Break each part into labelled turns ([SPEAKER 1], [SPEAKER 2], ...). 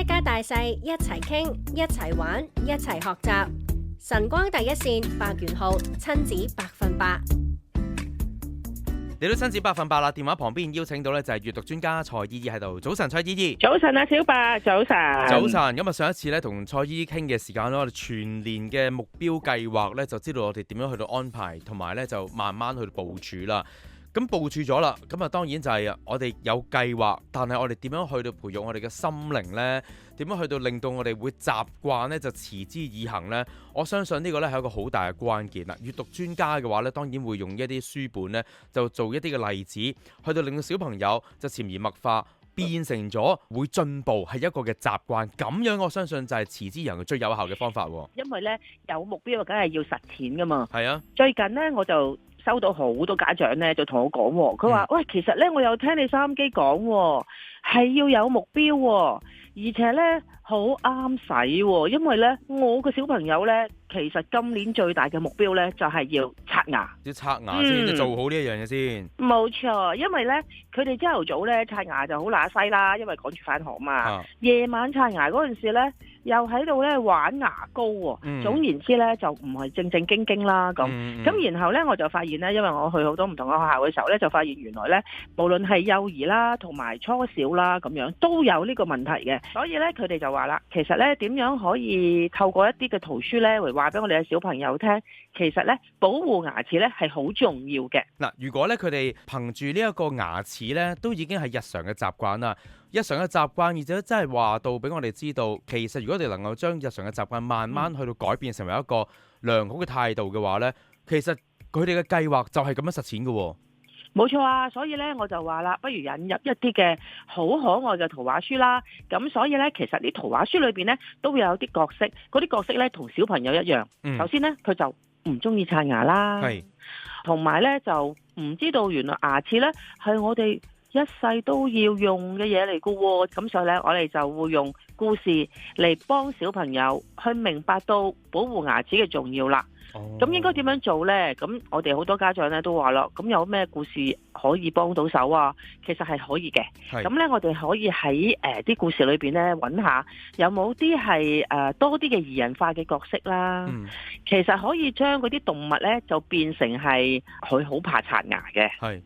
[SPEAKER 1] 一家大細一齊傾，一齊玩，一齊學習。晨光第一線白元浩，親子100%。
[SPEAKER 2] 你都親子100%啦！電話旁邊邀請到咧就係閱讀專家蔡依依喺度。早晨，蔡依依。
[SPEAKER 3] 早晨啊，小白。早晨。
[SPEAKER 2] 早晨。咁啊，上一次咧同蔡依依傾嘅時間咧，我哋全年嘅目標計劃咧，就知道我哋點樣去到安排，同埋咧就慢慢去到部署啦。咁部署咗啦，咁啊當然就係我哋有計劃，但係我哋點樣去到培育我哋嘅心靈呢？點樣去到令到我哋會習慣呢？就持之以恆呢？我相信呢個呢係一個好大嘅關鍵啦。閱讀專家嘅話呢，當然會用一啲書本呢，就做一啲嘅例子，去到令到小朋友就潛移默化變成咗會進步，係一個嘅習慣。咁樣我相信就係持之以恆嘅最有效嘅方法。
[SPEAKER 3] 因為呢，有目標梗係要實踐㗎嘛。係啊。最近呢，我就收到好多家長咧，就同我講，佢話：喂，其實咧，我有聽你收音機講，係要有目標，而且咧好啱使，因為咧我個小朋友咧，其實今年最大嘅目標咧，就係要刷牙。
[SPEAKER 2] 要刷牙先，做好呢一樣嘢先。冇
[SPEAKER 3] 錯，因為咧佢哋朝頭早咧刷牙就好乸西啦，因為趕住返學嘛。夜晚刷牙嗰陣時咧，又喺度咧玩牙膏喎。總言之咧，就唔係正正經經啦咁。咁然後咧，我就發現咧，因為我去好多唔同嘅學校嘅時候咧，就發現原來咧，無論係幼兒啦，同埋初小啦咁樣，都有呢個問題嘅。所以咧，佢哋就話啦，其實咧點樣可以透過一啲嘅圖書咧，嚟話俾我哋嘅小朋友聽，其實咧保護牙齒咧係好重要嘅。嗱，
[SPEAKER 2] 如果咧佢哋憑住呢一個牙齒咧，都已經係日常嘅習慣啦。日常嘅習慣，而且真係話到俾我哋知道，其實如果我哋能夠將日常嘅習慣慢慢去到改變成為一個良好嘅態度嘅話呢，其實佢哋嘅計劃就係咁樣實踐嘅。
[SPEAKER 3] 冇錯啊，所以呢，我就話啦，不如引入一啲嘅好可愛嘅圖畫書啦。咁所以呢，其實啲圖畫書裏邊呢，都會有啲角色，嗰啲角色呢，同小朋友一樣。首先呢，佢就唔中意刷牙啦，同埋呢，就唔知道原來牙齒呢係我哋一世都要用嘅嘢嚟㗎喎，咁所以咧，我哋就會用故事嚟幫小朋友去明白到保護牙齒嘅重要啦。咁應該點樣做呢？咁我哋好多家長咧都話咯，咁有咩故事可以幫到手啊？其實係可以嘅。咁咧，我哋可以喺啲故事裏邊咧揾下有冇啲係多啲嘅擬人化嘅角色啦。其實可以將嗰啲動物咧就變成係佢好怕刷牙嘅。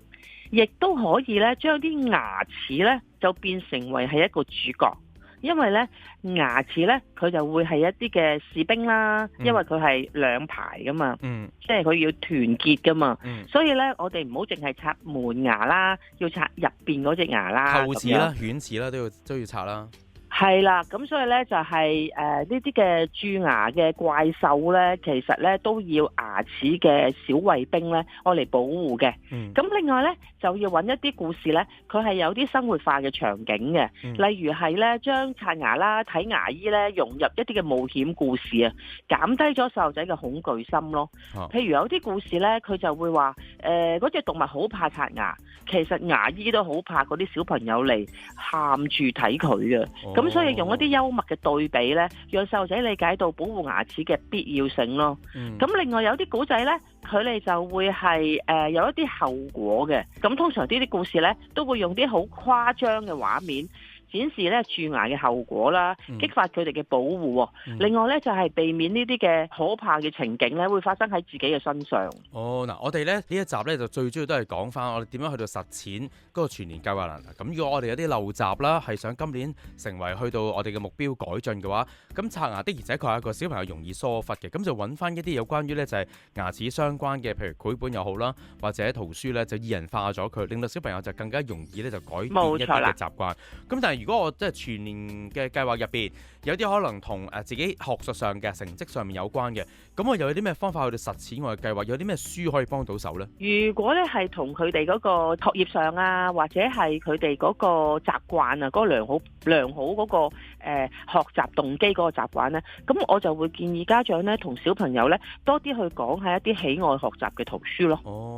[SPEAKER 3] 亦都可以咧，將啲牙齒咧就變成為係一個主角，因為咧牙齒咧佢就會係一啲嘅士兵啦，因為佢係兩排噶嘛，即係佢要團結噶嘛，所以咧我哋唔好淨係刷門牙啦，要刷入邊嗰隻牙啦，
[SPEAKER 2] 臼齒啦、犬齒啦都要刷啦。
[SPEAKER 3] 係啦，咁所以咧就係呢啲嘅蛀牙嘅怪獸咧，其實咧都要牙齒嘅小衛兵咧，我嚟保護嘅。咁另外咧就要揾一啲故事咧，佢係有啲生活化嘅場景嘅，例如係咧將刷牙啦、睇牙醫咧融入一啲嘅冒險故事啊，減低咗細路仔嘅恐懼心咯。譬如有啲故事咧，佢就會話嗰隻動物好怕刷牙，其實牙醫都好怕嗰啲小朋友嚟喊住睇佢嘅。咁所以用一啲幽默嘅對比咧，讓細路仔理解到保護牙齒嘅必要性咯。咁另外有啲古仔咧，佢哋就會係有一啲後果嘅。咁通常呢啲故事咧，都會用啲好誇張嘅畫面，展示咧蛀牙嘅後果啦，激發佢哋嘅保護。另外咧就係避免呢啲嘅可怕嘅情景咧，會發生喺自己嘅身上。
[SPEAKER 2] 嗱，我哋咧呢一集咧就最主要都係講翻我哋點樣去到實踐嗰個全年計劃啦。咁如果我哋有啲陋習啦，係想今年成為去到我哋嘅目標改進嘅話，咁刷牙的而且確係一個小朋友容易疏忽嘅，咁就揾翻一啲有關於咧就係牙齒相關嘅，譬如繪本又好啦，或者圖書咧就擬人化咗佢，令到小朋友就更加容易咧就改變一啲嘅習慣。咁但係如果我即係全年嘅計劃入邊有啲可能同自己學術上嘅成績上面有關嘅，咁我又有啲咩方法去到實踐我嘅計劃？有啲咩書可以幫到手呢？
[SPEAKER 3] 如果咧係同佢哋嗰個學業上啊，或者係佢哋嗰個習慣啊，嗰個良好嗰個學習動機嗰個習慣呢，咁我就會建議家長呢同小朋友呢多啲去講係一啲喜愛學習嘅圖書咯。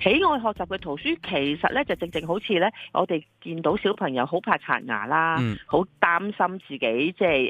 [SPEAKER 3] 喜愛學習嘅圖書其實呢就正正好似呢，我哋見到小朋友好怕刷牙啦，好擔心自己即係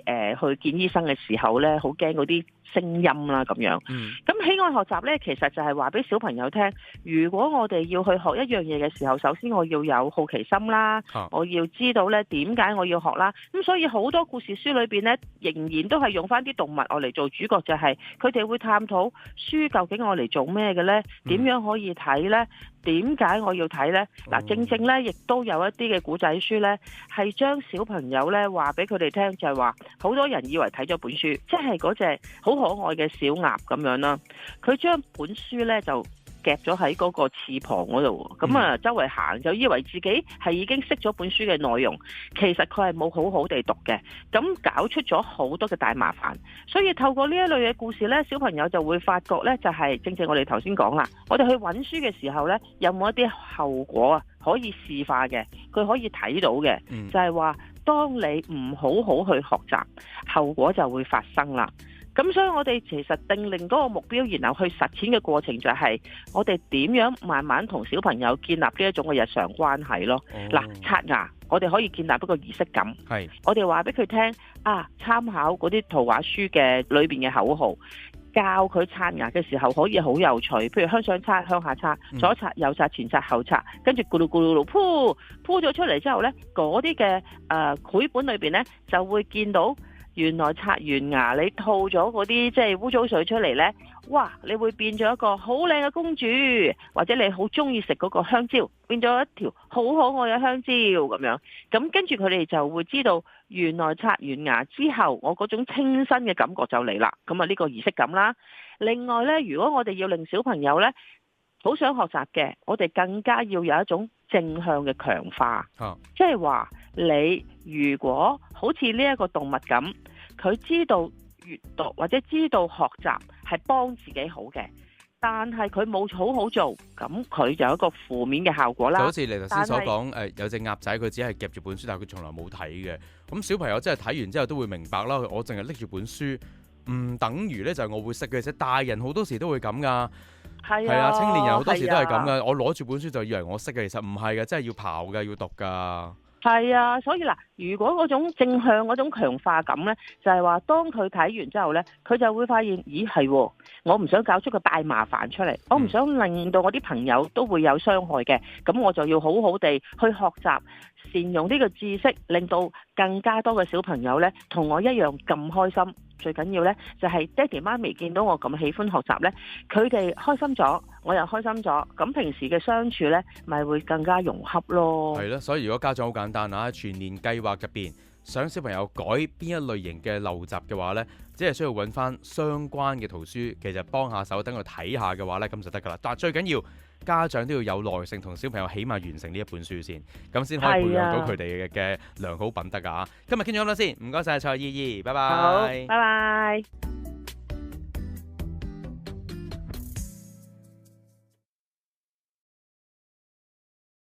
[SPEAKER 3] 去見醫生嘅時候呢，好驚嗰啲聲音啦咁樣。咁喜愛學習呢，其實就係話俾小朋友聽，如果我哋要去學一樣嘢嘅時候，首先我要有好奇心啦，我要知道呢點解我要學啦。咁所以好多故事書裏邊呢，仍然都係用翻啲動物我嚟做主角，就係佢哋會探討書究竟我嚟做咩嘅呢？點樣可以睇呢？點解我要睇呢？嗱，正正呢，亦都有一啲嘅古仔書呢，係將小朋友呢話俾佢哋聽，就係話好多人以為睇咗本書，即係嗰隻好可愛嘅小鴨咁樣啦。佢將本書呢就夾咗喺嗰個翅膀嗰度，咁啊周圍行就以為自己係已經識咗本書嘅內容，其實佢係冇好好地讀嘅，咁搞出咗好多嘅大麻煩。所以透過呢一類嘅故事呢，小朋友就會發覺呢，就係正正我哋頭先講啦，我哋去揾書嘅時候呢，有冇一啲後果啊可以示範嘅，佢可以睇到嘅，就係話當你唔好好去學習，後果就會發生啦。咁所以我哋其實定嗰個目標，然後去實踐嘅過程就係我哋點樣慢慢同小朋友建立呢一種嘅日常關係咯。嗱，刷牙我哋可以建立一個儀式感，我哋話俾佢聽啊，參考嗰啲圖畫書嘅裏邊嘅口號，教佢刷牙嘅時候可以好有趣，譬如向上刷、向下刷、左刷、右刷、前刷、後刷，跟住咕嚕咕嚕嚕鋪咗出嚟之後呢，嗰啲嘅繪本裏邊呢，就會見到。原來刷完牙你吐咗嗰啲即係污糟水出嚟呢，哇！你會變咗一個好靚嘅公主，或者你好中意食嗰個香蕉，變咗一條好可愛嘅香蕉咁樣。咁跟住佢哋就會知道，原來刷完牙之後，我嗰種清新嘅感覺就嚟啦。咁啊呢個儀式感啦。另外呢，如果我哋要令小朋友呢好想學習嘅，我哋更加要有一種正向嘅強化，即係話你如果好似呢一個動物咁，佢知道閱讀或者知道學習係幫自己好嘅，但係佢冇好好做，咁佢就有一個負面嘅效果啦。
[SPEAKER 2] 就好似你頭先所講，有隻鴨仔佢只係夾住本書，但係佢從來冇睇嘅。咁小朋友真係睇完之後都會明白啦。我淨係拎住本書，唔等於呢就係我會識嘅。其實大人好多時都會咁噶。係啊，青年人好多時都係咁噶。我攞住本書就以為我識嘅，其實唔係嘅，真係要刨嘅，要讀噶。
[SPEAKER 3] 係啊，所以嗱，如果嗰種正向嗰種強化感呢，就係話當佢睇完之後呢，佢就會發現，咦係喎，我唔想搞出個大麻煩出嚟，我唔想令到我啲朋友都會有傷害嘅，咁我就要好好地去學習善用呢個知識，令到更加多嘅小朋友呢同我一樣咁開心。最緊要呢，就係爹哋媽咪見到我咁喜歡學習呢，佢哋開心咗，我又開心咗，咁平時嘅相處呢，咪會更加融洽咯。
[SPEAKER 2] 係咯，所以如果家長好簡單啊，全年計劃入邊想小朋友改邊一類型嘅陋習嘅話呢，只係需要揾翻相關嘅圖書，其實幫下手等佢睇下嘅話呢，咁就得噶啦。但係最緊要家長都要有耐性，同小朋友起碼完成呢一本書先，咁先可以培養到佢哋嘅良好品德啊！今日傾咗咁多先，唔該晒蔡依依，拜拜。
[SPEAKER 3] 好，拜拜。